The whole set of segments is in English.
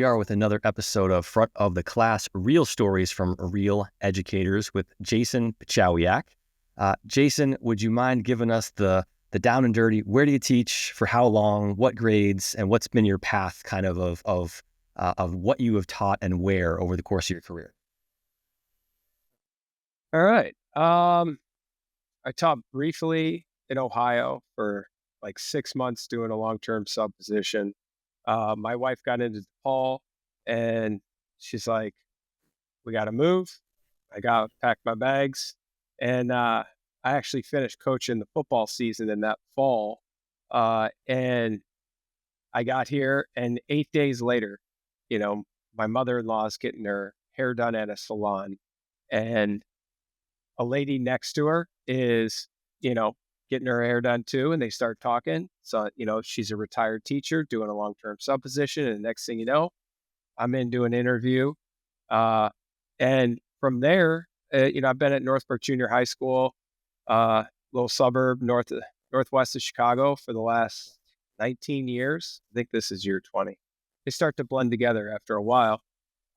are with another episode of Front of the Class, Real Stories from Real Educators with Jason Piechowiak. Jason, would you mind giving us the down and dirty? Where do you teach? For how long? What grades? And what's been your path, kind of what you have taught and where over the course of your career? All right. I taught briefly in Ohio for like 6 months doing a long-term sub position. My wife got into DePaul and she's like, we got to move. I got to pack my bags. And I actually finished coaching the football season in that fall. And I got here, and 8 days later, you know, my mother-in-law is getting her hair done at a salon. And a lady next to her is, getting her hair done too. And they start talking. So, she's a retired teacher doing a long-term sub position. And the next thing you know, I'm into an interview. And from there, I've been at Northbrook Junior High School, little suburb northwest of Chicago for the last 19 years. I think this is year 20. They start to blend together after a while.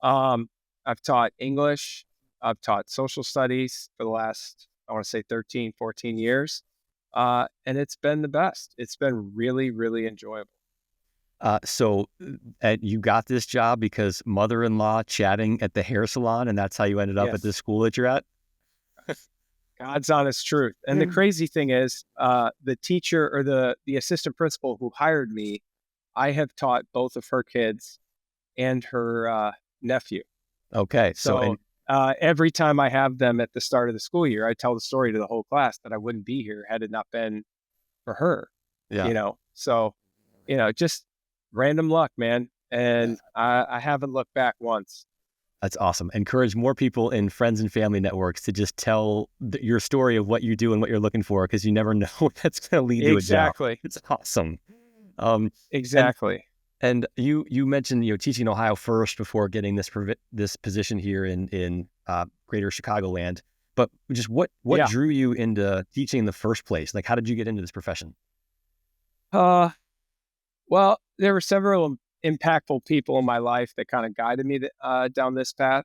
I've taught English. I've taught social studies for the last, I want to say 13, 14 years. And it's been the best. It's been really, really enjoyable. So you got this job because mother-in-law chatting at the hair salon, and that's how you ended up at the school that you're at? God's honest truth. And the crazy thing is, the teacher or the assistant principal who hired me, I have taught both of her kids and her nephew. Okay. So every time I have them at the start of the school year, I tell the story to the whole class that I wouldn't be here had it not been for her. Yeah. So, just random luck, man. And I haven't looked back once. That's awesome. Encourage more people in friends and family networks to just tell your story of what you do and what you're looking for, because you never know what that's going to lead to a job. Exactly. It's awesome. Exactly. And you mentioned teaching in Ohio first before getting this position here in Greater Chicagoland. But just what drew you into teaching in the first place? Like, how did you get into this profession? Well, there were several impactful people in my life that kind of guided me down this path.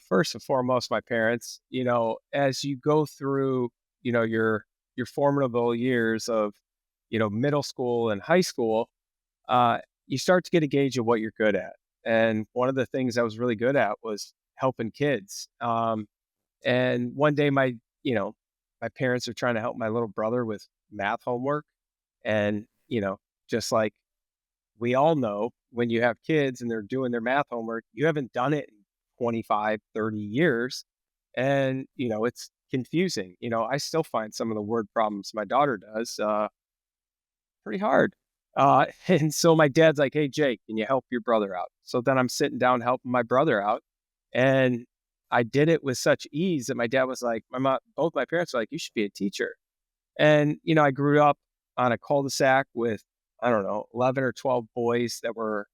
First and foremost, my parents. As you go through, your formidable years of, middle school and high school, you start to get a gauge of what you're good at. And one of the things I was really good at was helping kids. And one day, my parents are trying to help my little brother with math homework, and just like we all know, when you have kids and they're doing their math homework, you haven't done it in 25, 30 years. And, it's confusing. I still find some of the word problems my daughter does pretty hard. And so my dad's like, hey, Jake, can you help your brother out? So then I'm sitting down helping my brother out. And I did it with such ease that my dad was like, both my parents were like, you should be a teacher. And, I grew up on a cul-de-sac with, I don't know, 11 or 12 boys that were,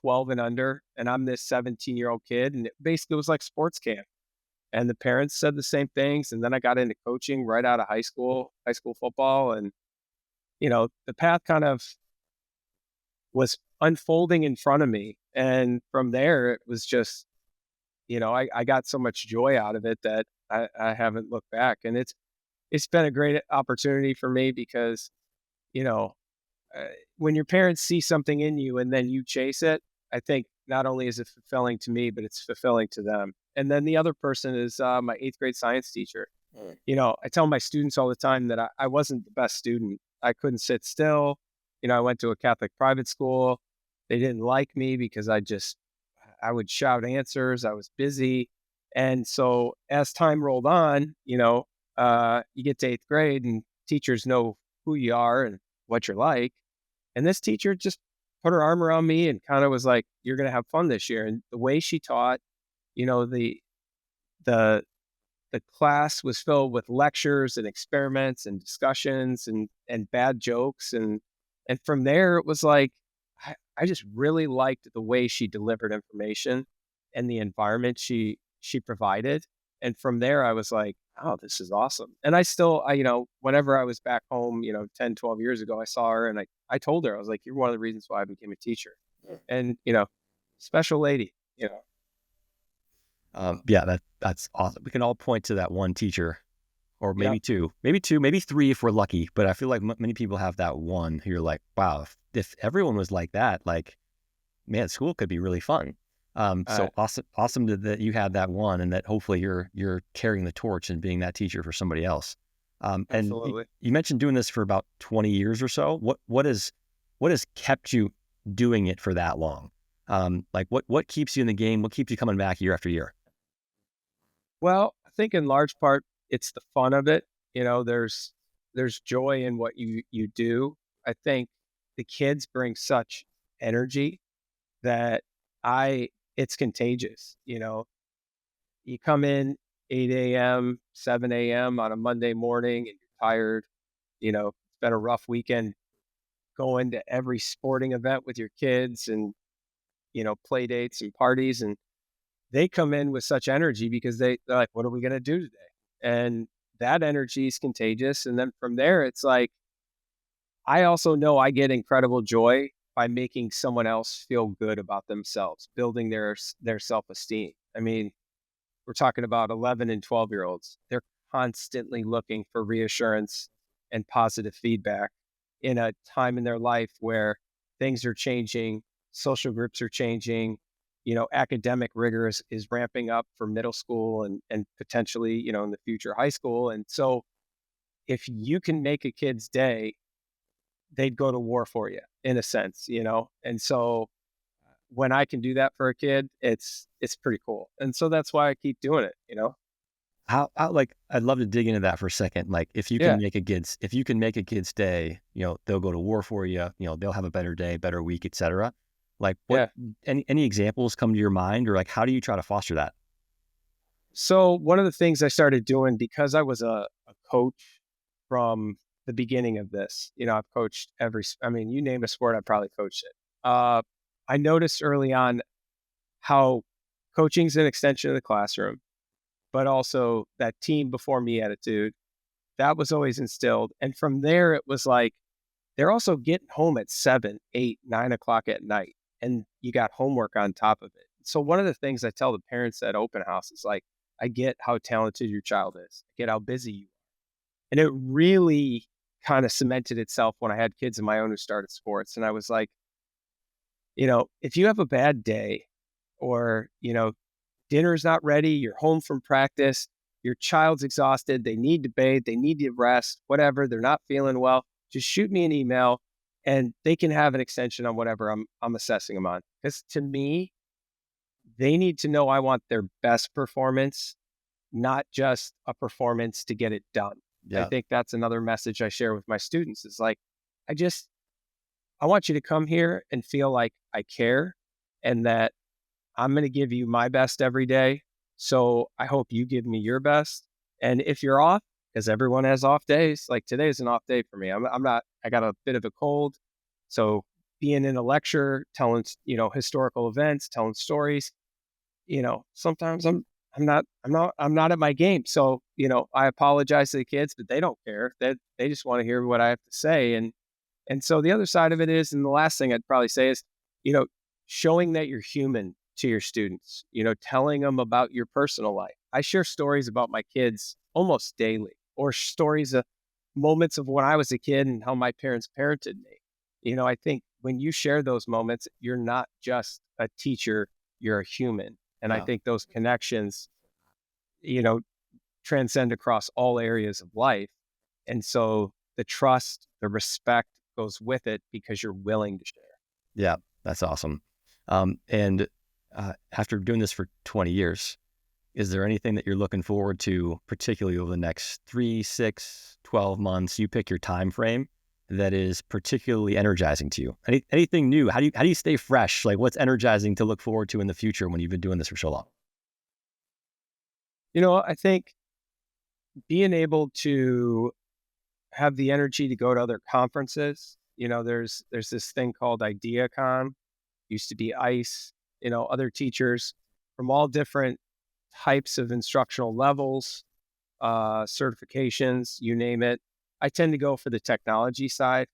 12 and under. And I'm this 17-year-old kid. And it basically was like sports camp. And the parents said the same things. And then I got into coaching right out of high school football. And, the path kind of was unfolding in front of me. And from there, it was just, I got so much joy out of it that I haven't looked back. And it's been a great opportunity for me because, when your parents see something in you and then you chase it, I think not only is it fulfilling to me, but it's fulfilling to them. And then the other person is my 8th grade science teacher. I tell my students all the time that I wasn't the best student. I couldn't sit still. I went to a Catholic private school. They didn't like me because I would shout answers. I was busy. And so as time rolled on, you get to 8th grade and teachers know who you are and what you're like. And this teacher just put her arm around me and kind of was like, you're going to have fun this year. And the way she taught, the class was filled with lectures and experiments and discussions and bad jokes. And from there, it was like, I just really liked the way she delivered information and the environment she provided. And from there, I was like, oh, this is awesome. And I still, whenever I was back home, 10, 12 years ago, I saw her and I told her, I was like, you're one of the reasons why I became a teacher. and, special lady, Yeah, that's awesome. We can all point to that one teacher, or Yep. maybe two, maybe three if we're lucky. But I feel like many people have that one who you're like, wow, if everyone was like that, like, man, school could be really fun. Uh, So awesome that you had that one, and that hopefully you're carrying the torch and being that teacher for somebody else. And Absolutely. you mentioned doing this for about 20 years or so. What has kept you doing it for that long? Like what keeps you in the game? What keeps you coming back year after year? Well, I think in large part it's the fun of it. There's joy in what you do. I think the kids bring such energy that I it's contagious. You come in 8 a.m., 7 a.m. on a Monday morning and you're tired. It's been a rough weekend going to every sporting event with your kids and, play dates and parties. And they come in with such energy because they're like, what are we going to do today? And that energy is contagious. And then from there, it's like, I also know I get incredible joy by making someone else feel good about themselves, building their self-esteem. I mean, we're talking about 11 and 12-year-olds. They're constantly looking for reassurance and positive feedback in a time in their life where things are changing, social groups are changing, academic rigor is ramping up for middle school and potentially, in the future high school. And so if you can make a kid's day, they'd go to war for you in a sense. And so when I can do that for a kid, it's pretty cool. And so that's why I keep doing it. How like I'd love to dig into that for a second. Like Yeah, if you can make a kid's day, they'll go to war for you. They'll have a better day, better week, etc. Like what yeah. any examples come to your mind, or like how do you try to foster that? So one of the things I started doing because I was a coach from the beginning of this, I've coached I mean, you name a sport, I probably coached it. I noticed early on how coaching's an extension of the classroom, but also that team before me attitude that was always instilled. And from there, it was like they're also getting home at 7, 8, 9 o'clock at night, and you got homework on top of it. So one of the things I tell the parents at open house is like, I get how talented your child is. I get how busy you are. And it really kind of cemented itself when I had kids of my own who started sports. And I was like, if you have a bad day or, dinner's not ready, you're home from practice, your child's exhausted, they need to bathe, they need to rest, whatever, they're not feeling well, just shoot me an email and they can have an extension on whatever I'm assessing them on. Because to me, they need to know I want their best performance, not just a performance to get it done. I Yeah, think that's another message I share with my students is like, I just I want you to come here and feel like I care and that I'm going to give you my best every day. So I hope you give me your best. And if you're off, because everyone has off days, like today is an off day for me. I'm not, I got a bit of a cold. So being in a lecture, telling, historical events, telling stories, sometimes I'm not at my game. So, I apologize to the kids, but they don't care. They just want to hear what I have to say. And so the other side of it is, and the last thing I'd probably say is, you know, showing that you're human to your students, telling them about your personal life. I share stories about my kids almost daily, or stories of moments of when I was a kid and how my parents parented me. I think when you share those moments, you're not just a teacher, you're a human. And I yeah, think those connections, you know, transcend across all areas of life. And so the trust, the respect goes with it because you're willing to share. yeah. That's awesome. And after doing this for 20 years, is there anything that you're looking forward to, particularly over the next 3, 6, 12 months? You pick your time frame that is particularly energizing to you. Anything new? How do you stay fresh? Like what's energizing to look forward to in the future when you've been doing this for so long? I think being able to have the energy to go to other conferences, there's this thing called IdeaCon, used to be ICE, other teachers from all different types of instructional levels, certifications, you name it. I tend to go for the technology side,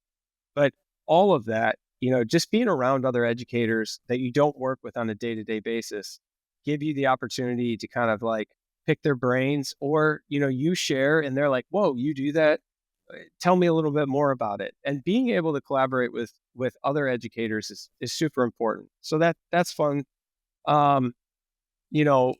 but all of that just being around other educators that you don't work with on a day-to-day basis give you the opportunity to kind of like pick their brains, or, you share and they're like, whoa, you do that? Tell me a little bit more about it. And being able to collaborate with other educators is super important. So that's fun. Um, you know,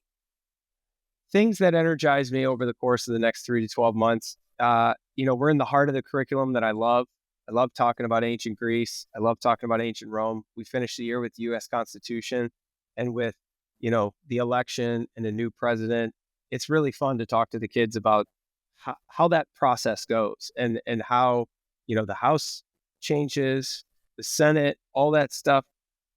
Things that energize me over the course of the next 3 to 12 months. We're in the heart of the curriculum that I love. I love talking about ancient Greece. I love talking about ancient Rome. We finished the year with the U.S. Constitution and with, the election and a new president. It's really fun to talk to the kids about how that process goes, and how, the House changes, the Senate, all that stuff.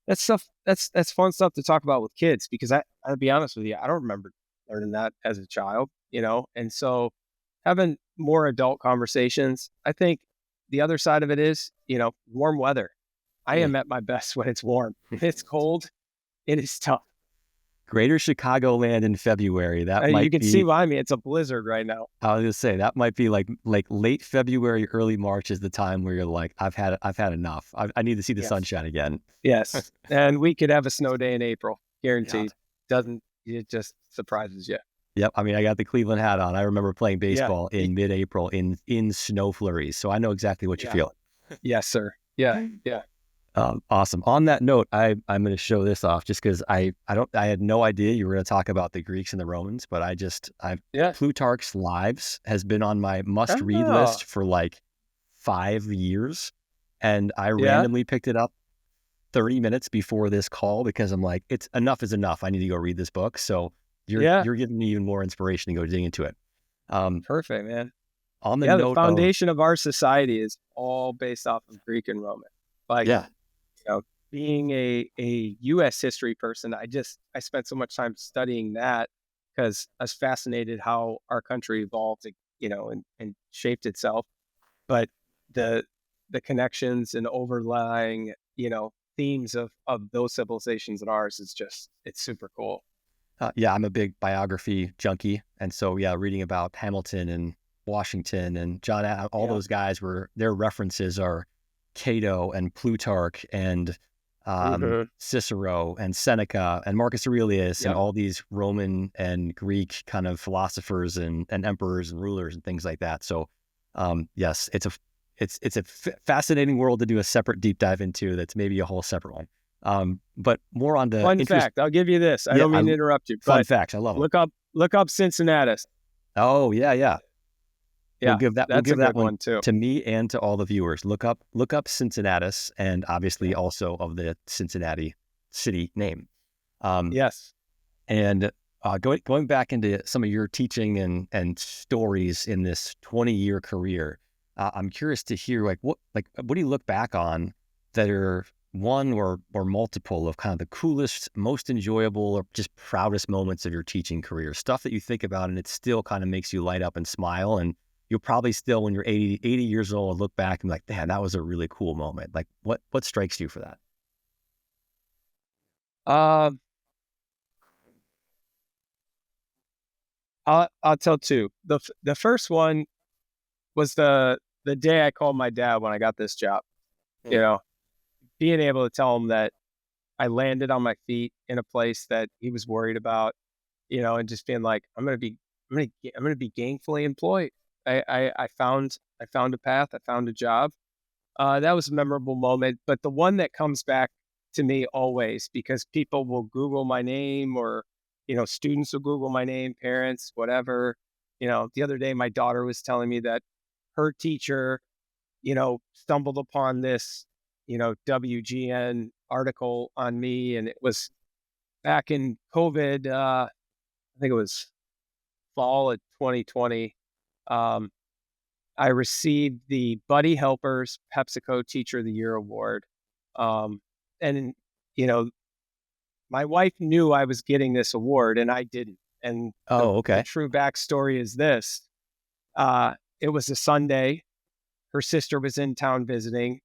That's fun stuff to talk about with kids, because I'll be honest with you, I don't remember learning that as a child, and so having more adult conversations. I think the other side of it is, warm weather. I Mm. am at my best when it's warm. If it's cold, it is tough. Greater Chicagoland in February. That You might can see be. why it's a blizzard right now. I was gonna say that might be like late February, early March is the time where you're like, I've had enough. I need to see the Yes. sunshine again. Yes. And we could have a snow day in April, Yeah. guaranteed. It just surprises you. Yep. I mean, I got the Cleveland hat on. I remember playing Yeah. baseball in mid-April in snow flurries, so I know exactly what you Yeah. feel. Yes, sir. Yeah. Yeah. Awesome. On that note, I'm going to show this off just because I had no idea you were going to talk about the Greeks and the Romans, but Yeah. Plutarch's Lives has been on my must-read Oh, list for like 5 years, and I yeah. randomly picked it up 30 minutes before this call because I'm like, it's enough is enough. I need to go read this book. So Yeah. you're giving me even more inspiration to go dig into it. Um, Perfect, man. on the Yeah. The note of foundation of our society is all based off of Greek and Roman. Like, yeah, being a U.S. history person, I spent so much time studying that because I was fascinated how our country evolved, and shaped itself. But the the connections and overlying, themes of those civilizations and ours is it's super cool. yeah, I'm a big biography junkie, and so yeah, reading about Hamilton and Washington and all Yeah. those guys their references are Cato and Plutarch and Hmm. Cicero and Seneca and Marcus Aurelius and Yep. all these Roman and Greek kind of philosophers and emperors and rulers and things like that. So, yes, it's a fascinating world to do a separate deep dive into. That's maybe a whole separate one. But more on the Fun interest. fact, I'll give you this. I Yeah, don't mean to interrupt you, fun but facts. I love them. look up Cincinnati. Oh yeah, yeah. We'll Yeah, give that we'll that's a give that good one one too. to me and to all the viewers. Look up Cincinnatus and obviously Yeah. also of the Cincinnati city name. Um, Yes. and going back into some of your teaching and stories in this 20-year career, I'm curious to hear what do you look back on that are one or multiple of kind of the coolest, most enjoyable, or just proudest moments of your teaching career, stuff that you think about and it still kind of makes you light up and smile, and you'll probably still, when you're 80 years old, look back and be like, man, that was a really cool moment. Like what strikes you for that? Um, I'll tell two. The first one was the day I called my dad when I got this job. You Hmm. know, Being able to tell him that I landed on my feet in a place that he was worried about, and just being like, I'm gonna be gainfully employed. I found a path. I found a job. That was a memorable moment. But the one that comes back to me always, because people will Google my name, or, students will Google my name, parents, whatever. The other day, my daughter was telling me that her teacher, stumbled upon this, WGN article on me, and it was back in COVID. I think it was fall of 2020. Um, I received the Buddy Helpers PepsiCo Teacher of the Year award. Um, and, you know, my wife knew I was getting this award and I didn't. And Oh, the okay. true backstory is this. It was a Sunday. Her sister was in town visiting.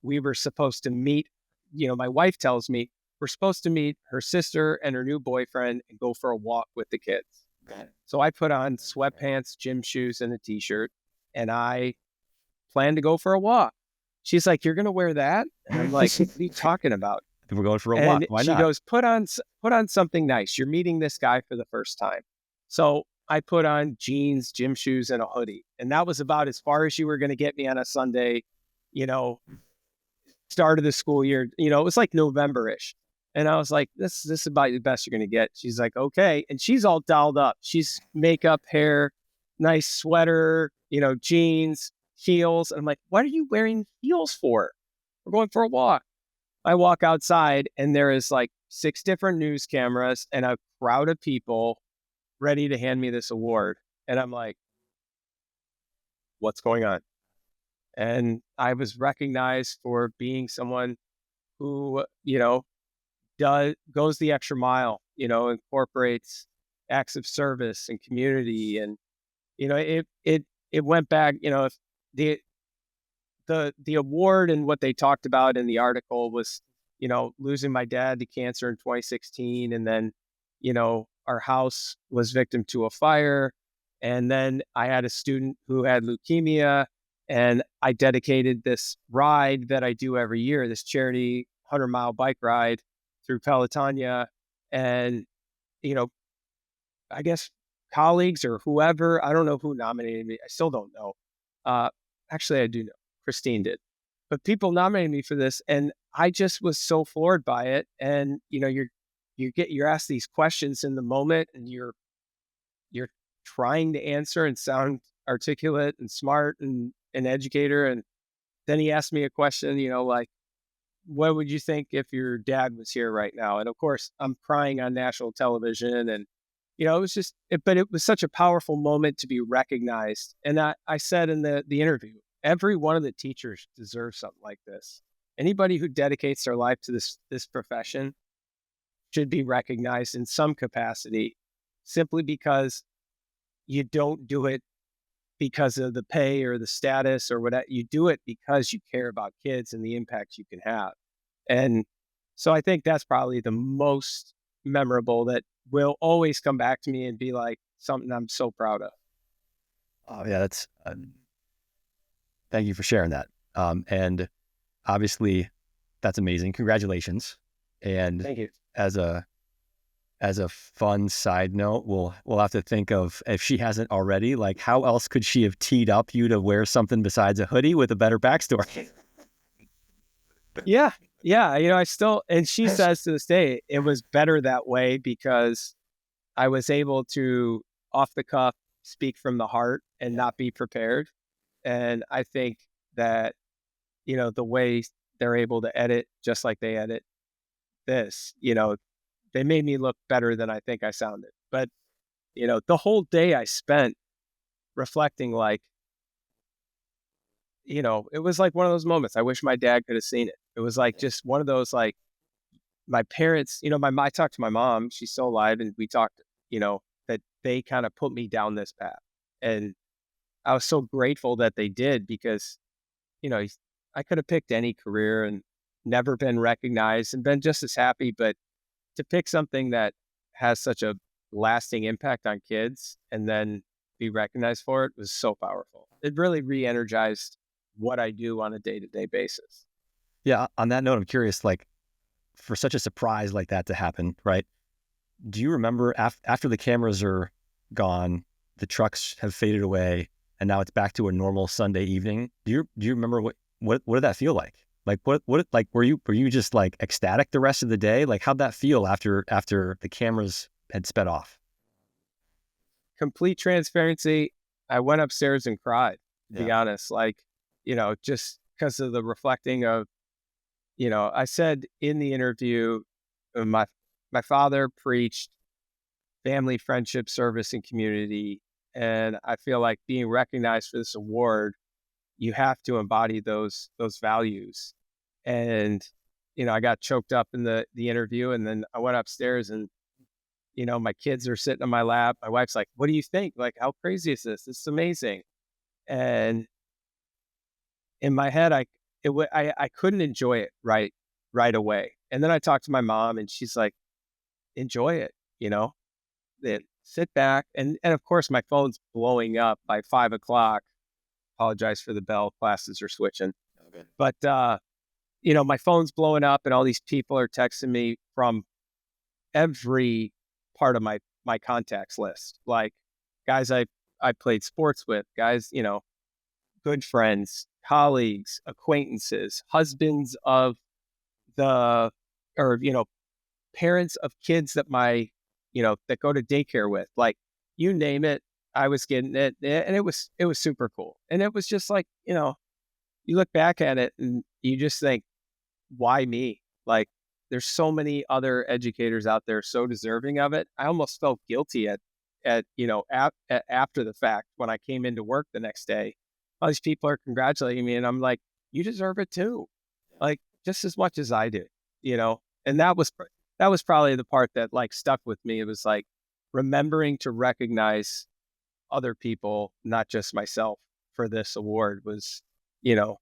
We were supposed to meet. My wife tells me we're supposed to meet her sister and her new boyfriend and go for a walk with the kids. So I put on sweatpants, gym shoes, and a t-shirt, and I planned to go for a walk. she's like, "You're going to wear that?" And I'm like, "What are you talking about?" We're going for a walk. And Why she not? goes, put on something nice. You're meeting this guy for the first time. So I put on jeans, gym shoes, and a hoodie. And that was about as far as you were going to get me on a Sunday, you know, start of the school year. It was like November-ish. And I was like, this is about the best you're going to get. She's like, okay. And she's all dolled up. She's makeup, hair, nice sweater, jeans, heels. And I'm like, what are you wearing heels for? We're going for a walk. I walk outside and there is like 6 different news cameras and a crowd of people ready to hand me this award. And I'm like, what's going on? And I was recognized for being someone who, goes the extra mile, incorporates acts of service and community. And, it went back, if the the award and what they talked about in the article was, losing my dad to cancer in 2016, and then, our house was victim to a fire, and then I had a student who had leukemia, and I dedicated this ride that I do every year, this charity 100-mile bike ride through Pelotonia, and you know, I guess colleagues or whoever, I don't know who nominated me. I still don't know. Uh, Actually, I do know. Christine did. But people nominated me for this, and I just was so floored by it. And you're asked these questions in the moment, and you're trying to answer and sound articulate and smart and an educator. And then he asked me a question, like, what would you think if your dad was here right now? And of course, I'm crying on national television, and it was but it was such a powerful moment to be recognized. And I said in the interview, every one of the teachers deserves something like this. Anybody who dedicates their life to this profession should be recognized in some capacity, simply because you don't do it because of the pay or the status or whatever. You do it because you care about kids and the impact you can have. And so I think that's probably the most memorable, that will always come back to me and be like something I'm so proud of. Oh yeah, that's. Thank you for sharing that. And obviously, that's amazing. Congratulations. And Thank you. as a fun side note, we'll have to think of, if she hasn't already, like, how else could she have teed up you to wear something besides a hoodie with a better backstory? Yeah. Yeah. And she says to this day, it was better that way because I was able to, off the cuff, speak from the heart and not be prepared. And I think that, the way they're able to edit, just like they edit this, they made me look better than I think I sounded. But, the whole day I spent reflecting, like, it was like one of those moments. I wish my dad could have seen it. It was like just one of those, like, my parents, I talked to my mom, she's still alive, and we talked, that they kind of put me down this path. And I was so grateful that they did, because, you know, I could have picked any career and never been recognized and been just as happy. But to pick something that has such a lasting impact on kids and then be recognized for it was so powerful. It really re-energized what I do on a day-to-day basis. Yeah. On that note, I'm curious, like, for such a surprise like that to happen, right? Do you remember after the cameras are gone, the trucks have faded away, and now it's back to a normal Sunday evening? Do you remember what did that feel like? Like what like were you just like ecstatic the rest of the day? Like, how'd that feel after the cameras had sped off? Complete transparency, I went upstairs and cried, to be Yeah. honest. Like, just because of the reflecting of, I said in the interview, my father preached family, friendship, service, and community. And I feel like being recognized for this award, you have to embody those values. And, I got choked up in the interview, and then I went upstairs, and, my kids are sitting on my lap. My wife's like, "What do you think? Like, how crazy is this? This is amazing." And in my head, I couldn't enjoy it right away. And then I talked to my mom, and she's like, "Enjoy it, then sit back." And of course, my phone's blowing up by 5 o'clock. Apologize for the bell. Classes are switching. But, my phone's blowing up and all these people are texting me from every part of my contacts list. Like guys I played sports with, guys, good friends, colleagues, acquaintances, husbands of the or parents of kids that that go to daycare with. Like you name it, I was getting it. And it was super cool. And it was just like, you look back at it and you just think, why me? Like there's so many other educators out there so deserving of it. I almost felt guilty after the fact when I came into work the next day. All these people are congratulating me, and I'm like, you deserve it too, like just as much as I did. And that was probably the part that like stuck with me. It was like remembering to recognize other people, not just myself, for this award was, you know,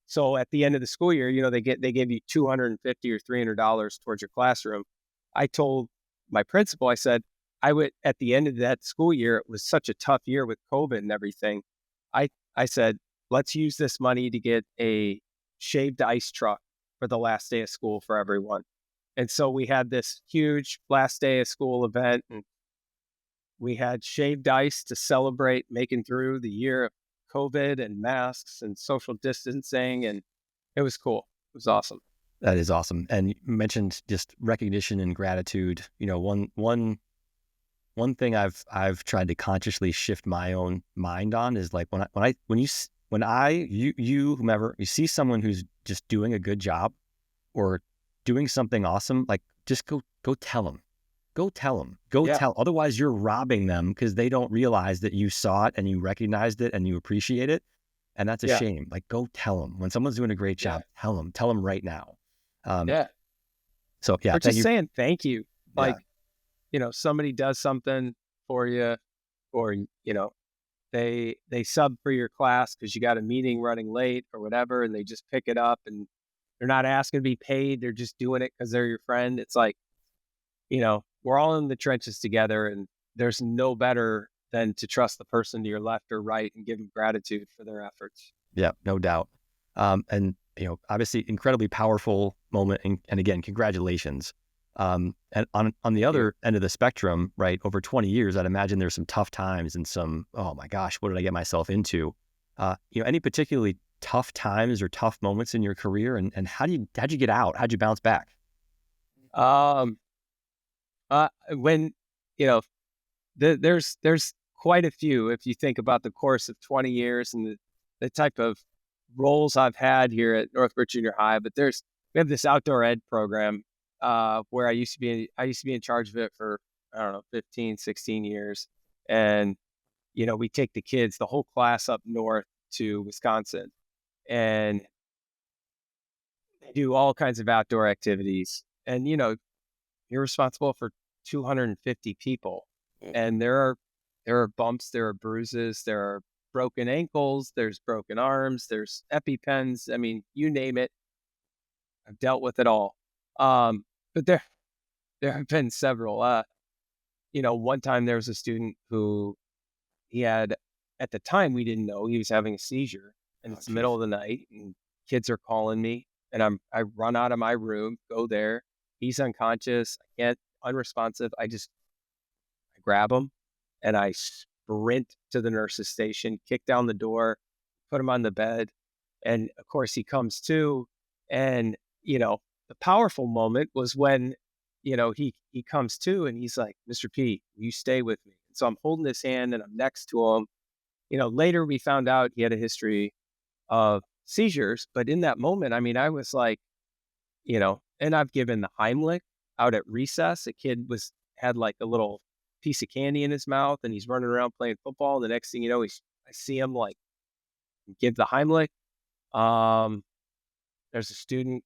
so at the end of the school year, they gave you $250 or $300 towards your classroom. I told my principal, I said, I would at the end of that school year, it was such a tough year with COVID and everything. I said, let's use this money to get a shaved ice truck for the last day of school for everyone. And so we had this huge last day of school event, and we had shaved ice to celebrate making through the year of COVID and masks and social distancing. And it was cool. It was awesome. That is awesome. And you mentioned just recognition and gratitude. One thing I've tried to consciously shift my own mind on is like you whomever you see someone who's just doing a good job or doing something awesome, like just go tell them. Go tell them. Go Yeah. tell. Otherwise, you're robbing them because they don't realize that you saw it and you recognized it and you appreciate it. And that's a Yeah. shame. Like, go tell them. When someone's doing a great job, tell them. Tell them right now. Um, Yeah. so, yeah, Or thank just you. saying thank you. Yeah. Like, somebody does something for you, or, they sub for your class because you got a meeting running late or whatever, and they just pick it up and they're not asking to be paid. They're just doing it because they're your friend. It's like, we're all in the trenches together, and there's no better than to trust the person to your left or right and give them gratitude for their efforts. Yeah, no doubt. And, obviously, incredibly powerful moment. And again, congratulations. And on the You. other end of the spectrum, right, over 20 years, I'd imagine there's some tough times and some, oh my gosh, what did I get myself into? Any particularly tough times or tough moments in your career, and how'd you get out? How'd you bounce back? Um, when there's quite a few if you think about the course of 20 years and the type of roles I've had here at Northbrook Junior High. But we have this outdoor ed program where I used to be in charge of it for, I don't know, 15, 16 years. And we take the whole class up north to Wisconsin, and they do all kinds of outdoor activities. And you're responsible for 250 people, and there are bumps, there are bruises, there are broken ankles, there's broken arms, there's EpiPens. I mean, you name it, I've dealt with it all. But there have been several. One time there was a student who he had, at the time we didn't know he was having a seizure, and Oh, it's the geez. middle of the night, and kids are calling me, and I run out of my room, go there. He's unconscious. I can't, unresponsive. I grab him and I sprint to the nurse's station, kick down the door, put him on the bed. And of course, he comes to. And, the powerful moment was when, he comes to and he's like, Mr. P, will you stay with me? So I'm holding his hand and I'm next to him. Later we found out he had a history of seizures. But in that moment, I mean, I was like, and I've given the Heimlich out at recess. A kid had like a little piece of candy in his mouth and he's running around playing football. The next thing you know, I see him like give the Heimlich. Um, there's a student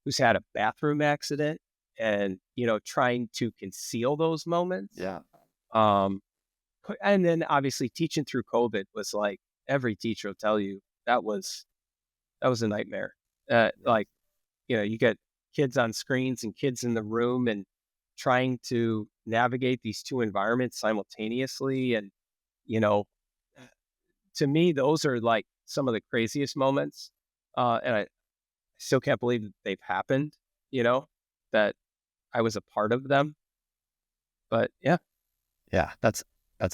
who's had a bathroom accident and, trying to conceal those moments. Yeah. Um, and then obviously teaching through COVID was like, every teacher will tell you that was a nightmare. Like, you get kids on screens and kids in the room and trying to navigate these two environments simultaneously. And, you know, to me, those are like some of the craziest moments. And I still can't believe that they've happened, that I was a part of them. But yeah, Yeah, that's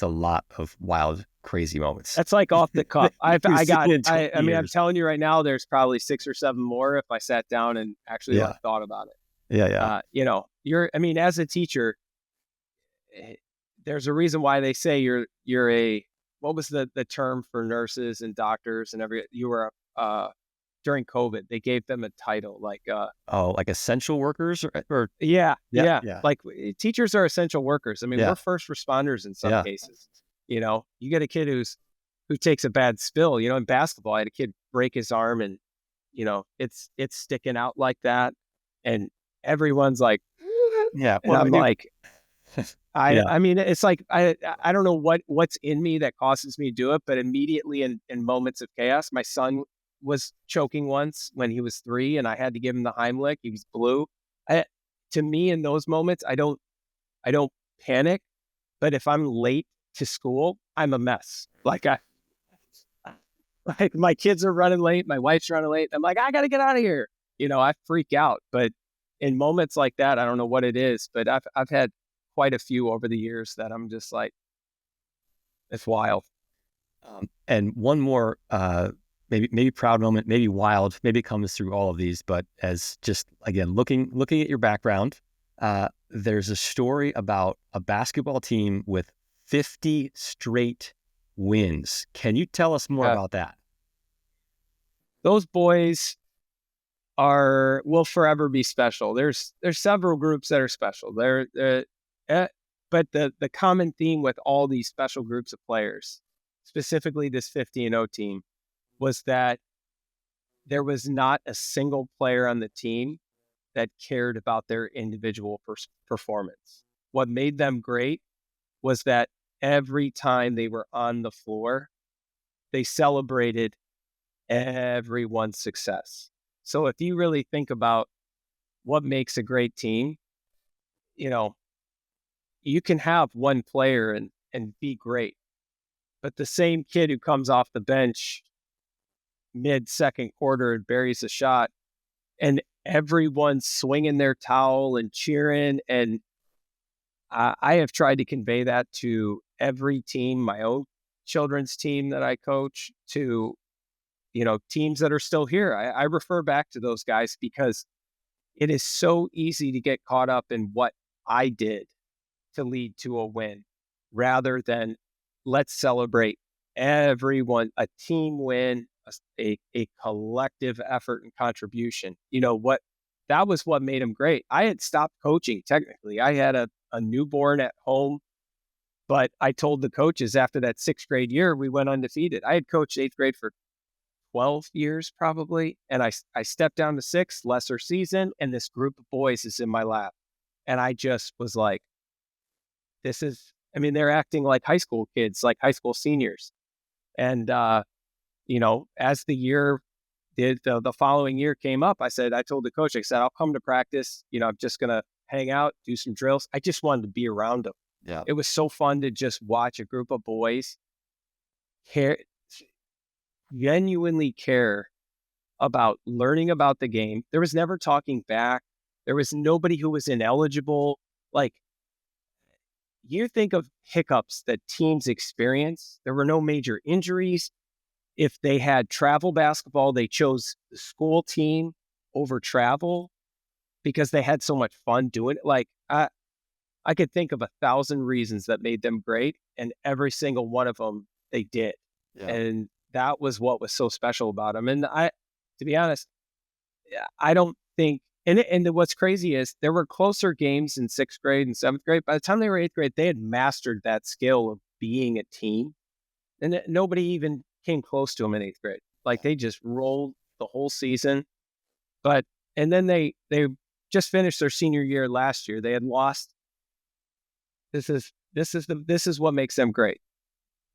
a lot of wild, crazy moments. that's like off the cuff. You've seen in 20 I mean, I'm years. telling you right now, there's probably 6 or 7 more if I sat down and actually Yeah, like thought about it. yeah, yeah, I mean, as a teacher, eh, there's a reason why they say you're a, what was the term for nurses and doctors and you were during COVID, they gave them a title like, oh, like essential workers or yeah, yeah, yeah. yeah, Like teachers are essential workers. I mean, yeah, we're first responders in some yeah, cases. You get a kid who takes a bad spill. In basketball, I had a kid break his arm, and it's sticking out like that, and everyone's like, yeah. and What do I I'm do? like, I Yeah, I mean, it's like I don't know what's in me that causes me to do it, but immediately in moments of chaos, my son was choking once when he was 3, and I had to give him the Heimlich. He was blue. I, to me, in those moments, I don't panic, but if I'm late to school, I'm a mess. Like my kids are running late, my wife's running late. I'm like, I got to get out of here. I freak out. But in moments like that, I don't know what it is, but I've had quite a few over the years that I'm just like, it's wild. and one more, maybe proud moment, maybe wild, maybe it comes through all of these, but as just again looking at your background, there's a story about a basketball team with 50 straight wins. Can you tell us more Yeah, about that? those boys will forever be special. There's several groups that are special. Eh, but the common theme with all these special groups of players, specifically this 50-0 team, was that there was not a single player on the team that cared about their individual performance. What made them great was that every time they were on the floor, they celebrated everyone's success. So if you really think about what makes a great team, you know, you can have one player and be great, but the same kid who comes off the bench mid second quarter and buries a shot, and everyone's swinging their towel and cheering. And I have tried to convey that to every team, my own children's team that I coach, to teams that are still here. I refer back to those guys because it is so easy to get caught up in what I did to lead to a win rather than let's celebrate everyone, a team win, a collective effort and contribution. That was what made him great. I had stopped coaching technically. I had a newborn at home, but I told the coaches after that 6th grade year, we went undefeated. I had coached 8th grade for 12 years probably. And I stepped down to 6th, lesser season, and this group of boys is in my lap. And I just was like, they're acting like high school kids, like high school seniors. And, as the year the following year came up, I told the coach, I said, I'll come to practice. I'm just going to hang out, do some drills. I just wanted to be around them. Yeah, It was so fun to just watch a group of boys care, genuinely care about learning about the game. There was never talking back. There was nobody who was ineligible. Like, you think of hiccups that teams experience. There were no major injuries. If they had travel basketball, they chose the school team over travel because they had so much fun doing it. Like, I could think of 1,000 reasons that made them great, and every single one of them they did. yeah. And that was what was so special about them. And to be honest, I don't think. And what's crazy is there were closer games in 6th grade and 7th grade. By the time they were 8th grade, they had mastered that skill of being a team, and nobody even came close to them in 8th grade. Like they just rolled the whole season. But and then they just finished their senior year last year. They had lost. This is what makes them great.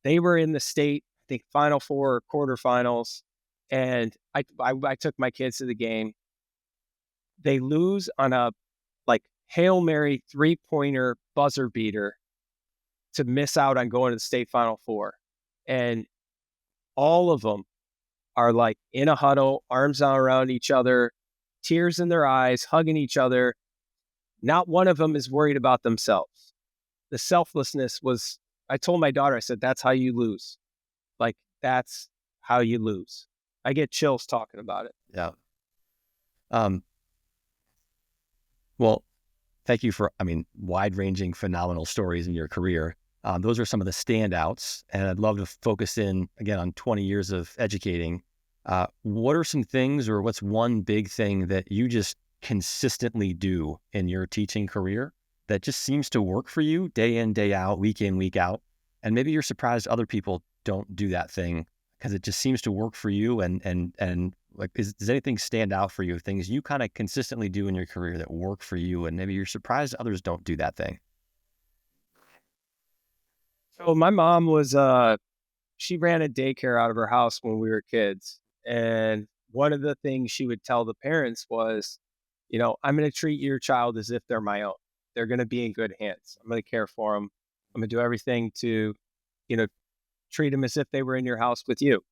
They were in the state, I think, Final Four or quarterfinals, and I took my kids to the game. They lose on a like Hail Mary 3-pointer buzzer beater to miss out on going to the state Final Four. And all of them are like in a huddle, arms around each other, tears in their eyes, hugging each other. Not one of them is worried about themselves. The selflessness was, I told my daughter, I said, that's how you lose. Like, that's how you lose. I get chills talking about it. Yeah. Um, well, thank you for, wide-ranging, phenomenal stories in your career. Those are some of the standouts, and I'd love to focus in again on 20 years of educating. What are some things, or what's one big thing that you just consistently do in your teaching career that just seems to work for you day in, day out, week in, week out? And maybe you're surprised other people don't do that thing because it just seems to work for you. And like, does anything stand out for you? Things you kind of consistently do in your career that work for you, and maybe you're surprised others don't do that thing. So my mom was, she ran a daycare out of her house when we were kids. And one of the things she would tell the parents was, I'm going to treat your child as if they're my own. They're going to be in good hands. I'm going to care for them. I'm going to do everything to, you know, treat them as if they were in your house with you.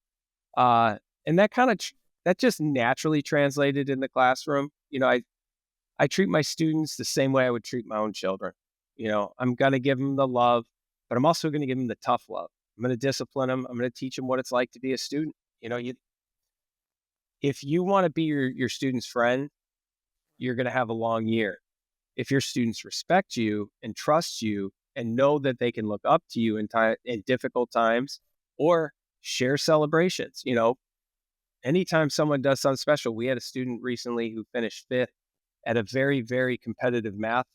And that kind of, that just naturally translated in the classroom. I treat my students the same way I would treat my own children. I'm going to give them the love, but I'm also going to give them the tough love. I'm going to discipline them. I'm going to teach them what it's like to be a student. If you want to be your student's friend, you're going to have a long year. If your students respect you and trust you and know that they can look up to you in difficult times, or share celebrations. Anytime someone does something special, we had a student recently who finished fifth at a very, very competitive math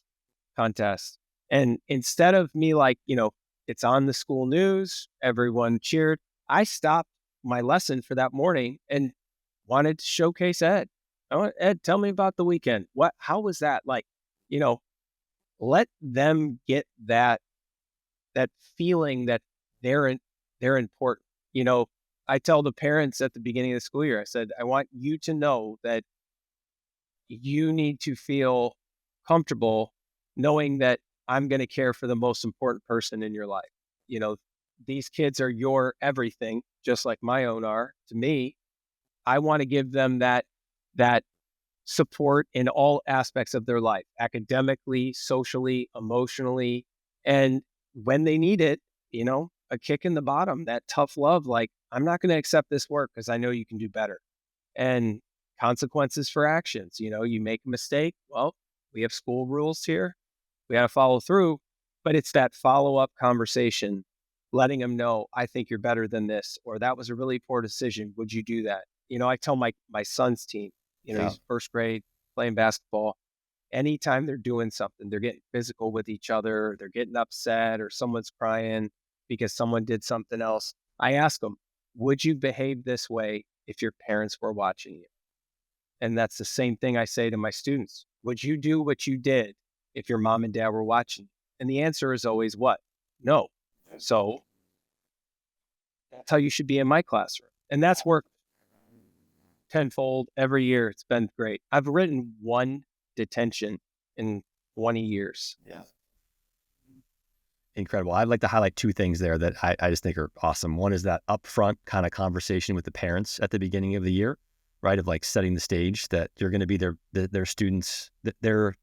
contest. And instead of me like, it's on the school news, everyone cheered, I stopped my lesson for that morning and wanted to showcase Ed. Ed, tell me about the weekend. How was that? Like, you know, let them get that feeling that they're important. I tell the parents at the beginning of the school year, I said, I want you to know that you need to feel comfortable knowing that I'm going to care for the most important person in your life. You know, these kids are your everything, just like my own are to me. I want to give them that support in all aspects of their life, academically, socially, emotionally, and when they need it, a kick in the bottom, that tough love, like, I'm not going to accept this work because I know you can do better. And consequences for actions. You make a mistake. Well, we have school rules here. We got to follow through, but it's that follow up conversation, letting them know, I think you're better than this, or that was a really poor decision. Would you do that? I tell my son's team, Yeah. he's first grade playing basketball. Anytime they're doing something, they're getting physical with each other, they're getting upset, or someone's crying because someone did something else. I ask them, would you behave this way if your parents were watching you? And that's the same thing I say to my students. Would you do what you did if your mom and dad were watching? And the answer is always what? No. So that's how you should be in my classroom. And that's worked tenfold every year. It's been great. I've written one detention in 20 years. Yeah. Incredible. I'd like to highlight two things there that I just think are awesome. One is that upfront kind of conversation with the parents at the beginning of the year, right? Of like setting the stage that you're going to be their students, their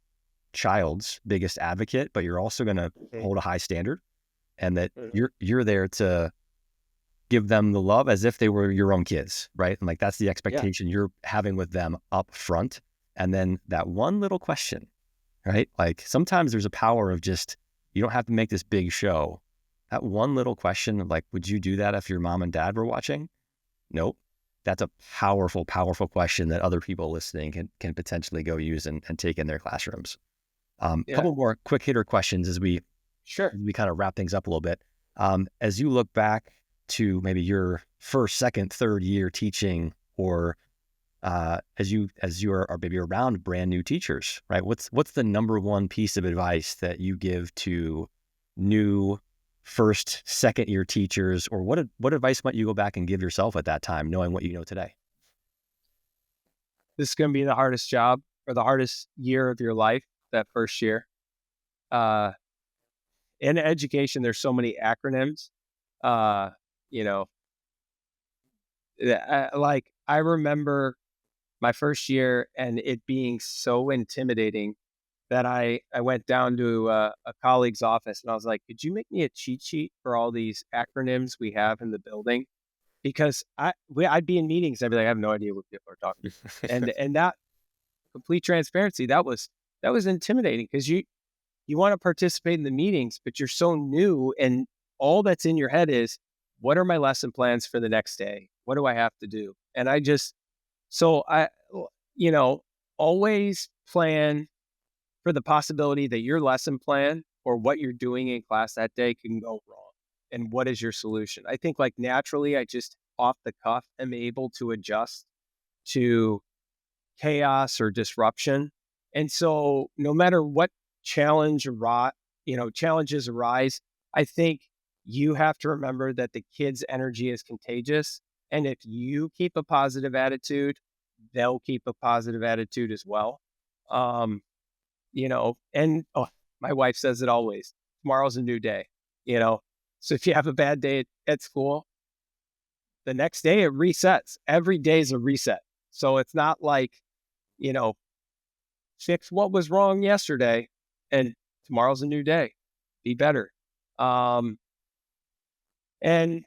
child's biggest advocate, but you're also going to hold a high standard, and that you're there to give them the love as if they were your own kids, right? And like that's the expectation you're having with them up front. And then that one little question, right? Like sometimes there's a power of just, you don't have to make this big show. That one little question of like, would you do that if your mom and dad were watching? Nope. That's a powerful, powerful question that other people listening can potentially go use and take in their classrooms. A couple more quick hitter questions as we kind of wrap things up a little bit. As you look back to maybe your first, second, third year teaching, or as you are maybe around brand new teachers, right? What's the number one piece of advice that you give to new first, second year teachers, or what advice might you go back and give yourself at that time, knowing what you know today? This is going to be the hardest job or the hardest year of your life, that first year. In education, there's so many acronyms. You know, Like, I remember my first year and it being so intimidating that I went down to a colleague's office and I was like, "Could you make me a cheat sheet for all these acronyms we have in the building?" Because I'd be in meetings, I'd be like, "I have no idea what people are talking," and that complete transparency, that was intimidating because you want to participate in the meetings, but you're so new and all that's in your head is, what are my lesson plans for the next day? What do I have to do? And I just so I you know, always plan for the possibility that your lesson plan or what you're doing in class that day can go wrong. And what is your solution? I think like naturally, I just off the cuff am able to adjust to chaos or disruption. And so no matter what challenges arise, I think you have to remember that the kids' energy is contagious. And if you keep a positive attitude, they'll keep a positive attitude as well. Um, and my wife says it always, tomorrow's a new day, you know. So if you have a bad day at school, the next day it resets. Every day is a reset. So it's not like, you know, fix what was wrong yesterday and tomorrow's a new day. Be better. Um, and,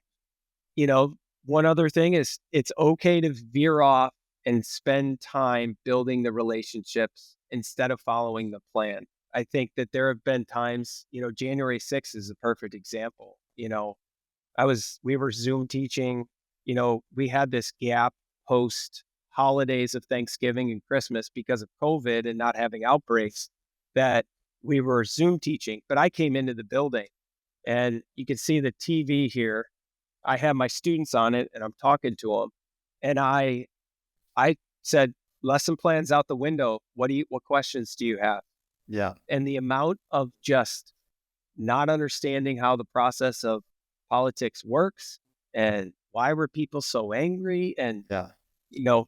you know, one other thing is it's okay to veer off and spend time building the relationships instead of following the plan. I think that there have been times, January 6th is a perfect example. We were Zoom teaching, we had this gap post holidays of Thanksgiving and Christmas because of COVID and not having outbreaks that we were Zoom teaching. But I came into the building and you can see the TV here. I have my students on it and I'm talking to them. And I said, lesson plans out the window. What questions do you have? Yeah. And the amount of just not understanding how the process of politics works and why were people so angry and, Yeah. you know,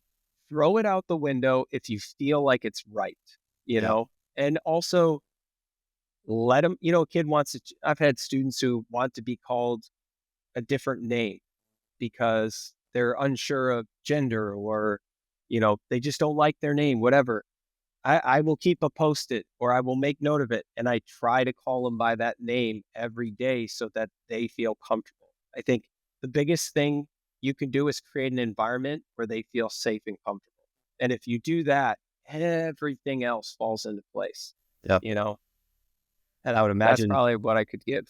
throw it out the window if you feel like it's right, Yeah. and also let them, a kid I've had students who want to be called a different name because they're unsure of gender or, they just don't like their name, whatever. I will keep a post-it or I will make note of it. And I try to call them by that name every day so that they feel comfortable. I think the biggest thing you can do is create an environment where they feel safe and comfortable. And if you do that, everything else falls into place. Yep. You know, And I would that's imagine, probably what I could give.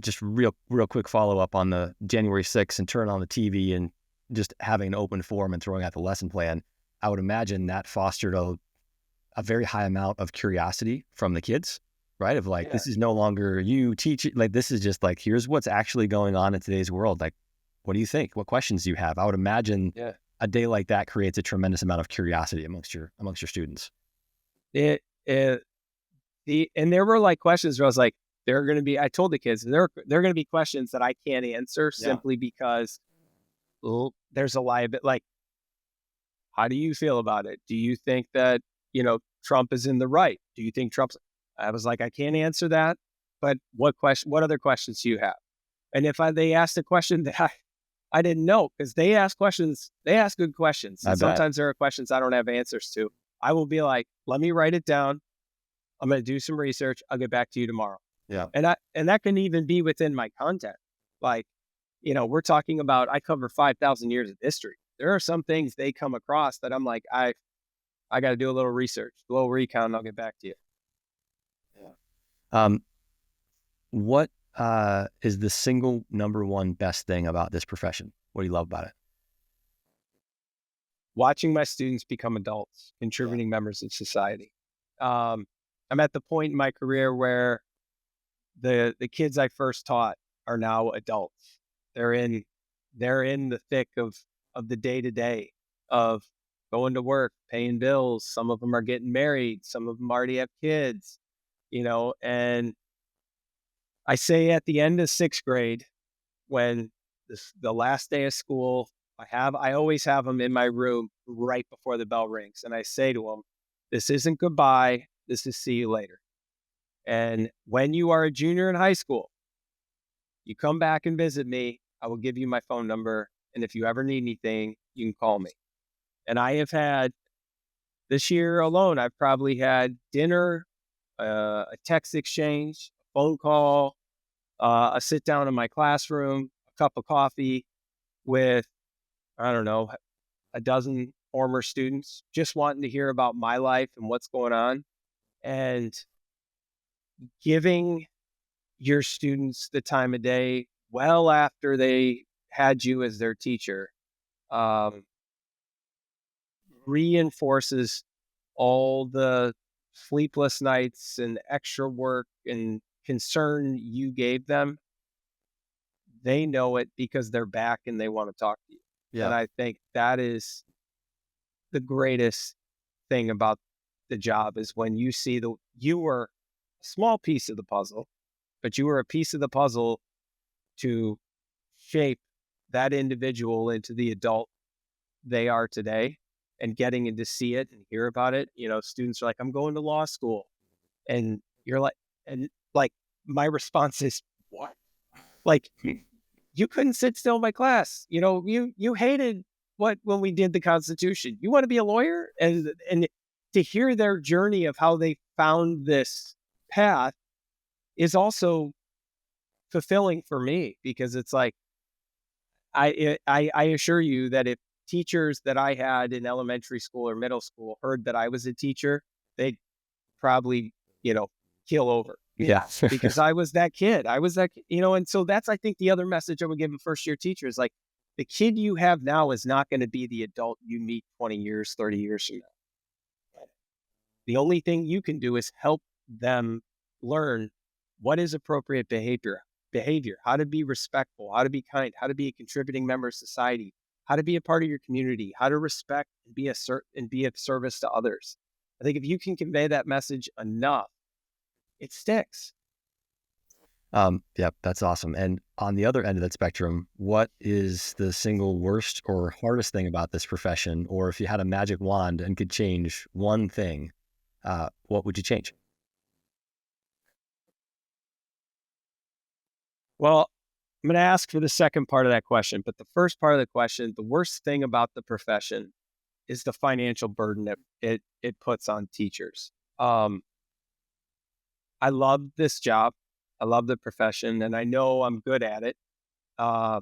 just real quick follow up on the January 6th and turn on the TV and just having an open forum and throwing out the lesson plan. I would imagine that fostered a very high amount of curiosity from the kids, right? Of like, Yeah. this is no longer you teach it. Like, this is just like, here's what's actually going on in today's world. Like, what do you think? What questions do you have? I would imagine a day like that creates a tremendous amount of curiosity amongst your students. And there were like questions where I was like, I told the kids, there are going to be questions that I can't answer simply because there's a liability. Like, how do you feel about it? Do you think that, Trump is in the right? Do you think I was like, I can't answer that, but what other questions do you have? And if they asked a question that I didn't know, because they ask good questions. And sometimes there are questions I don't have answers to. I will be like, let me write it down. I'm going to do some research. I'll get back to you tomorrow. Yeah. And that can even be within my content. Like, we're talking about, I cover 5,000 years of history. There are some things they come across that I'm like, I got to do a little research, a little recount, and I'll get back to you. Yeah. What is the single number one best thing about this profession? What do you love about it? Watching my students become adults, contributing members of society. I'm at the point in my career where the kids I first taught are now adults. They're in the thick of the day to day of going to work, paying bills. Some of them are getting married. Some of them already have kids, and I say at the end of sixth grade, when the last day of school, I always have them in my room right before the bell rings. And I say to them, this isn't goodbye. This is see you later. And when you are a junior in high school, you come back and visit me. I will give you my phone number And if you ever need anything, you can call me. And I have had this year alone, I've probably had dinner, a text exchange, a phone call, a sit down in my classroom, a cup of coffee with, I don't know, a dozen former students just wanting to hear about my life and what's going on, and giving your students the time of day well after they had you as their teacher, um, reinforces all the sleepless nights and extra work and concern you gave them. They know it because they're back and they want to talk to you. And Yeah. I think that is the greatest thing about the job, is when you see you were a small piece of the puzzle, but you were a piece of the puzzle to shape that individual into the adult they are today, and getting in to see it and hear about it. Students are like, I'm going to law school. And you're like, and like, my response is, what? Like, you couldn't sit still in my class. You hated when we did the Constitution. You want to be a lawyer? And to hear their journey of how they found this path is also fulfilling for me, because it's like, I assure you that if teachers that I had in elementary school or middle school heard that I was a teacher, they'd probably, keel over, Yeah. because I was that kid. I was and so that's, I think, the other message I would give a first year teacher is like, the kid you have now is not going to be the adult you meet 20 years, 30 years from now. The only thing you can do is help them learn what is appropriate behavior, how to be respectful, how to be kind, how to be a contributing member of society, how to be a part of your community, how to respect and be of service to others. I think if you can convey that message enough, it sticks. Yeah, that's awesome. And on the other end of that spectrum, what is the single worst or hardest thing about this profession? Or if you had a magic wand and could change one thing, what would you change? Well, I'm going to ask for the second part of that question, but the first part of the question, the worst thing about the profession is the financial burden that it puts on teachers. I love this job. I love the profession, and I know I'm good at it. Uh,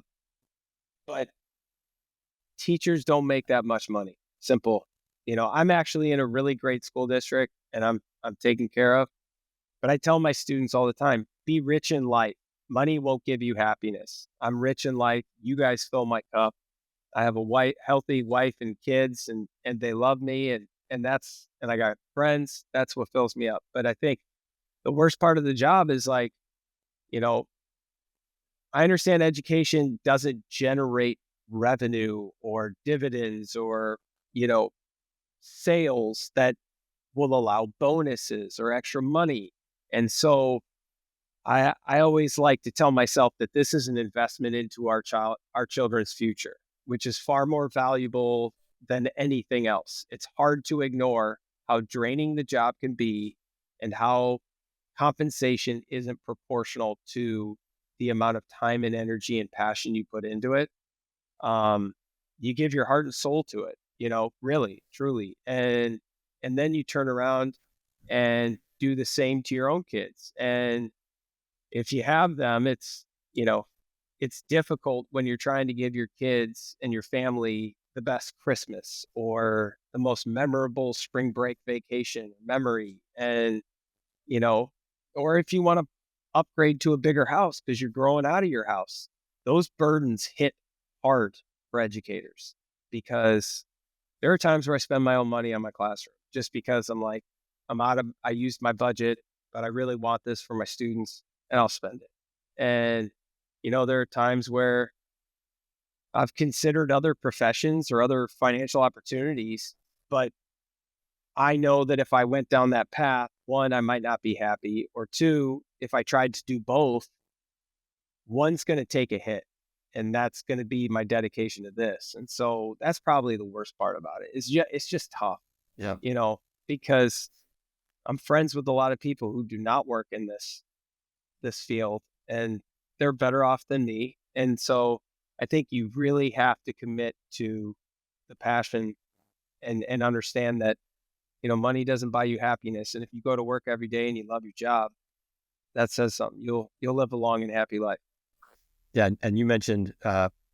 but teachers don't make that much money. Simple. I'm actually in a really great school district, and I'm taken care of. But I tell my students all the time, be rich in life. Money won't give you happiness. I'm rich in life. You guys fill my cup. I have a healthy wife and kids, and they love me, and I got friends. That's what fills me up. But I think the worst part of the job is like, you know, I understand education doesn't generate revenue or dividends or, you know, sales that will allow bonuses or extra money. And so I always like to tell myself that this is an investment into our children's future, which is far more valuable than anything else. It's hard to ignore how draining the job can be, and how compensation isn't proportional to the amount of time and energy and passion you put into it. Um, you give your heart and soul to it, really, truly. And then you turn around and do the same to your own kids. And if you have them, you know, it's difficult when you're trying to give your kids and your family the best Christmas or the most memorable spring break vacation memory. And, you know, or if you want to upgrade to a bigger house because you're growing out of your house, those burdens hit hard for educators, because there are times where I spend my own money on my classroom just because I'm like, I used my budget, but I really want this for my students, and I'll spend it. And, there are times where I've considered other professions or other financial opportunities, but I know that if I went down that path, one, I might not be happy, or two, if I tried to do both, one's going to take a hit, and that's going to be my dedication to this. And so that's probably the worst part about it. It's just tough, Yeah. because I'm friends with a lot of people who do not work in this field, and they're better off than me. And so I think you really have to commit to the passion and understand that, money doesn't buy you happiness. And if you go to work every day and you love your job, that says something. You'll live a long and happy life. Yeah, and you mentioned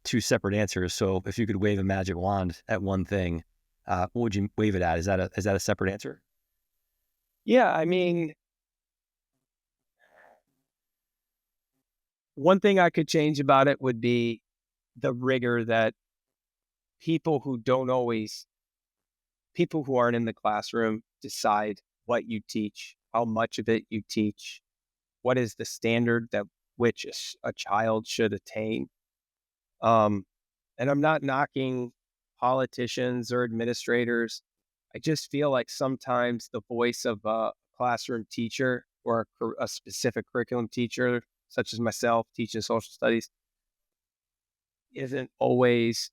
two separate answers. So if you could wave a magic wand at one thing, what would you wave it at? Is that a separate answer? Yeah, I mean, one thing I could change about it would be the rigor that people who don't always people who aren't in the classroom decide what you teach, how much of it you teach, what is the standard that which a child should attain. Um, and I'm not knocking politicians or administrators. I just feel like sometimes the voice of a classroom teacher or a specific curriculum teacher, such as myself teaching social studies, isn't always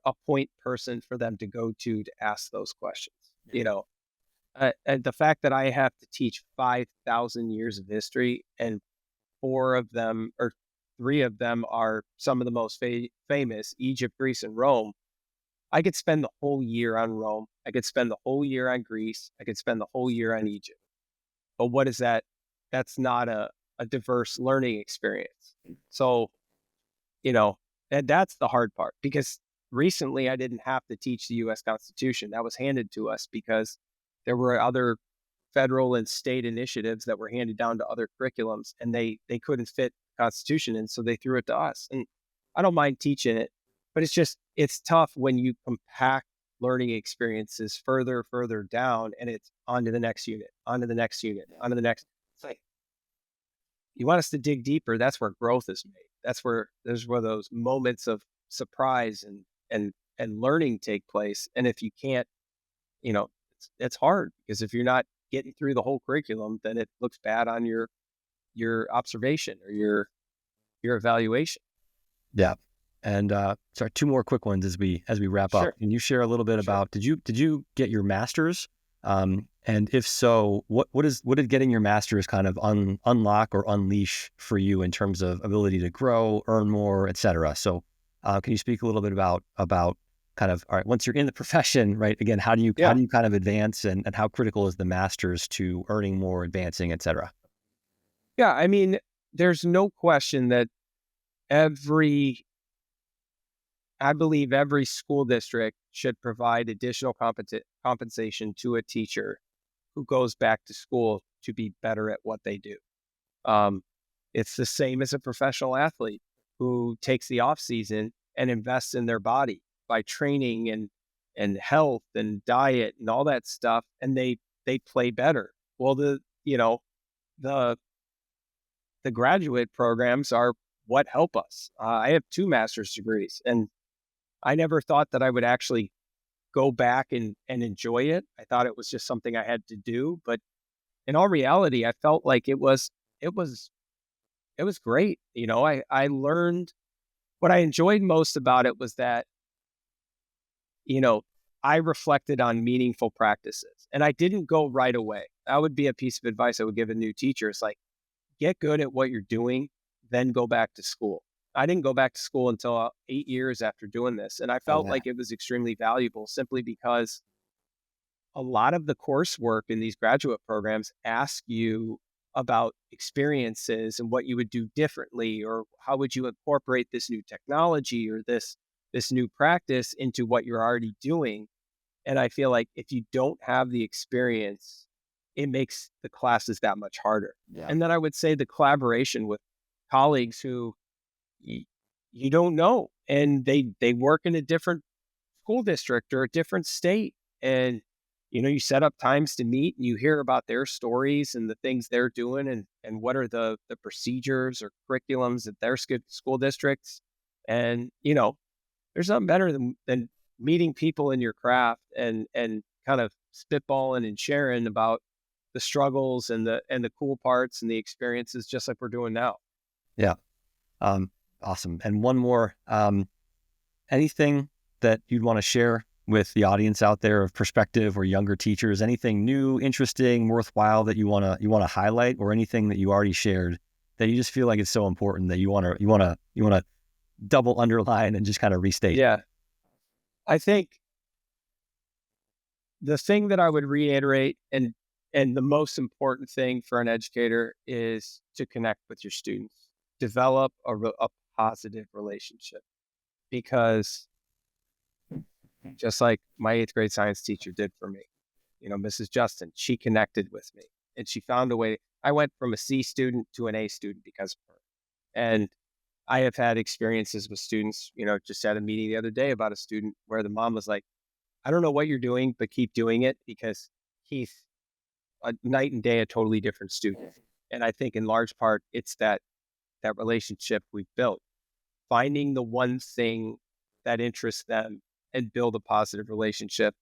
a point person for them to go to ask those questions. And the fact that I have to teach 5,000 years of history and four of them or three of them are some of the most famous, Egypt, Greece, and Rome. I could spend the whole year on Rome. I could spend the whole year on Greece. I could spend the whole year on Egypt. But what is that? That's not a diverse learning experience. So, you know, and that's the hard part because recently I didn't have to teach the US Constitution. That was handed to us because there were other federal and state initiatives that were handed down to other curriculums and they couldn't fit the Constitution. And so they threw it to us. And I don't mind teaching it, but it's tough when you compact learning experiences further down and it's onto the next unit, onto the next unit, onto the next. It's like, you want us to dig deeper. That's where growth is made. There's where those moments of surprise and learning take place. And if you can't, it's hard because if you're not getting through the whole curriculum, then it looks bad on your observation or your evaluation. Yeah. And sorry, two more quick ones as we wrap Sure. up. Can you share a little bit Sure. about did you get your master's? And if so, what did getting your master's kind of unlock or unleash for you in terms of ability to grow, earn more, et cetera? So can you speak a little bit about kind of, all right, once you're in the profession, right? Again, how do you Yeah. kind of advance and how critical is the master's to earning more, advancing, et cetera? Yeah. I mean, there's no question that every I believe every school district should provide additional compensation to a teacher who goes back to school to be better at what they do. Um, it's the same as a professional athlete who takes the off season and invests in their body by training and health and diet and all that stuff, and they play better. Well, the the graduate programs are what help us. I have two master's degrees, and I never thought that I would actually go back and enjoy it. I thought it was just something I had to do, but in all reality, I felt like it was it was great. I learned what I enjoyed most about it was that, you know, I reflected on meaningful practices and I didn't go right away. That would be a piece of advice I would give a new teacher. It's like, get good at what you're doing, then go back to school. I didn't go back to school until 8 years after doing this. And I Oh, felt yeah. like it was extremely valuable simply because a lot of the coursework in these graduate programs ask you about experiences and what you would do differently, or how would you incorporate this new technology or this new practice into what you're already doing. And I feel like if you don't have the experience, it makes the classes that much harder. Yeah. And then I would say the collaboration with colleagues who you, you don't know, and they work in a different school district or a different state, and you set up times to meet and you hear about their stories and the things they're doing and what are the procedures or curriculums at their school districts. And there's nothing better than meeting people in your craft and kind of spitballing and sharing about the struggles and the cool parts and the experiences, just like we're doing now. Yeah. Awesome. And one more, anything that you'd want to share with the audience out there of perspective or younger teachers, anything new, interesting, worthwhile that you want to highlight, or anything that you already shared that you just feel like it's so important that you want to double underline and just kind of restate. Yeah. I think the thing that I would reiterate, and the most important thing for an educator, is to connect with your students. Develop a positive relationship, because just like my 8th grade science teacher did for me, Mrs. Justin, she connected with me and she found a way. I went from a C student to an A student because of her. And I have had experiences with students, just at a meeting the other day about a student where the mom was like, I don't know what you're doing, but keep doing it, because he's a night and day, a totally different student. And I think in large part, it's that relationship we've built, finding the one thing that interests them and build a positive relationship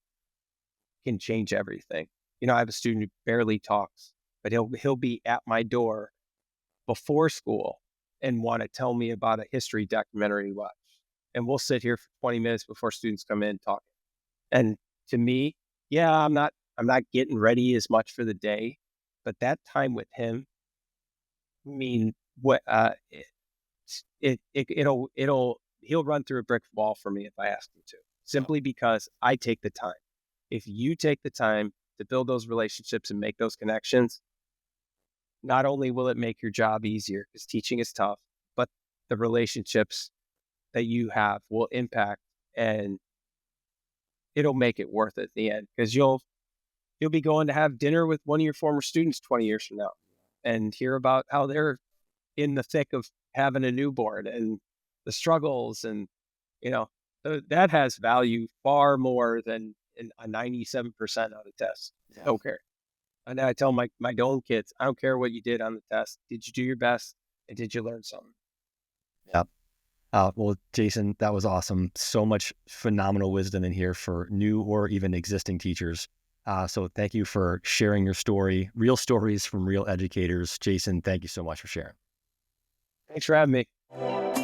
can change everything. I have a student who barely talks, but he'll be at my door before school and want to tell me about a history documentary he watched. And we'll sit here for 20 minutes before students come in talking. And to me, yeah, I'm not getting ready as much for the day, but that time with him, I mean, what he'll run through a brick wall for me if I ask him to, simply because I take the time. If you take the time to build those relationships and make those connections, not only will it make your job easier, because teaching is tough, but the relationships that you have will impact, and it'll make it worth it at the end, because you'll be going to have dinner with one of your former students 20 years from now and hear about how they're in the thick of having a newborn and the struggles, and that has value far more than a 97% on a test. Yeah. Don't care. And I tell my own kids, I don't care what you did on the test. Did you do your best? And did you learn something? Yeah. Well, Jason, that was awesome. So much phenomenal wisdom in here for new or even existing teachers. So thank you for sharing your story, real stories from real educators. Jason, thank you so much for sharing. Thanks for having me.